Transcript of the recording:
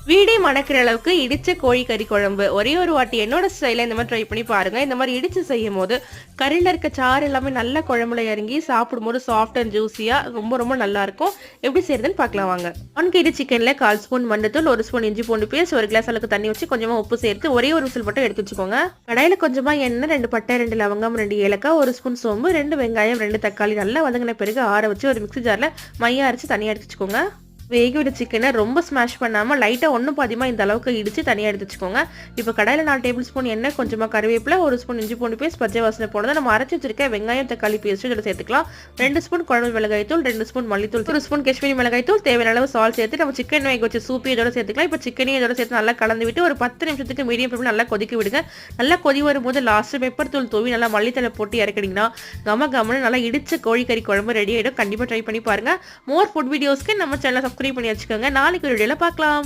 வீடே மணக்கிற அளவுக்கு இடிச்ச கோழி கறி குழம்பு. ஒரே ஒரு வாட்டி என்னோட ஸ்டைல்ல இந்த மாதிரி ட்ரை பண்ணி பாருங்க. இந்த மாதிரி இடிச்சு செய்யும்போது கறில இருக்க சாறு எல்லாமே நல்ல குழம்புல இறங்கி சாப்பிடும்போது சாஃப்ட் அண்ட் ஜூஸியா ரொம்ப ரொம்ப நல்லா இருக்கும். எப்படி செய்யறதுன்னு பார்க்கலாம் வாங்க. 1 கேஜி சிக்கன்ல 1/4 ஸ்பூன் மஞ்சத்தூள், 1 ஸ்பூன் இஞ்சி பூண்டு பேஸ்ட், 1 கிளாஸ் அளவுக்கு தண்ணி வச்சு கொஞ்சமா உப்பு சேர்த்து ஒரே ஒரு விசில் மட்டும் எடுத்து வச்சுக்கோங்க. கடாயில கொஞ்சமா எண்ணெய், 2 பட்டை, 2 லவங்கம், 2 ஏலக்காய், 1 ஸ்பூன் சோம்பு, 2 வெங்காயம், 2 தக்காளி நல்லா வதங்கின பிறகு ஆற வச்சு ஒரு மிக்ஸி ஜார்ல மையா அரைச்சு தனியா எடுத்து வச்சுக்கோங்க. வேக விட சிக்கனை ரொம்ப ஸ்மாஷ் பண்ணாமல் லைட்டாக ஒன்றும் பாதியமாக இந்த அளவுக்கு இடித்து தனியாக எடுத்து வச்சுக்கோங்க. இப்போ கடாயில் 4 டேபிள் ஸ்பூன் எண்ணெய், கொஞ்சமாக கருவேப்பிலை, 1 ஸ்பூன் இஞ்சி பூண்டு பேஸ்ட், பச்சை வாசனை போனதை நம்ம அரைச்சி வச்சிருக்க வெங்காயம் தக்காளி பேஸ்ட் இதில் சேர்த்துக்கலாம். 2 ஸ்பூன் குழம்பு மிளகாய் தூள், 2 ஸ்பூன் மல்லித்தூள், 1 ஸ்பூன் காஷ்மீரி மிளகாய் தூள், தேவையான அளவு சால்ட் சேர்த்து நம்ம சிக்கன் வேக வச்சு சூப்பி இதோட சேர்த்துக்கலாம். இப்போ சிக்கனையும் இதோட சேர்த்து நல்லா கலந்து விட்டு ஒரு 10 நிமிஷத்துக்கு மீடியம் ஃப்ளேமில் நல்லா கொதிக்க விடுங்க. நல்லா கொதி வரும்போது லாஸ்ட் பெப்பர் தூள் தூவி நல்லா மல்லித்தலை போட்டு இறக்கினீங்கன்னா கமன்னு நல்லா இடிச்ச கோழிக்கறி குழம்பு ரெடி ஆகிடும். கண்டிப்பாக ட்ரை பண்ணி பாருங்க. மோர் ஃபுட் வீடியோஸ்க்கு நம்ம சேனலை சப்ஸ்கிரைப் பண்ணி வச்சுக்கோங்க. நாளைக்கு ஒரு வீடியோல பார்க்கலாம்.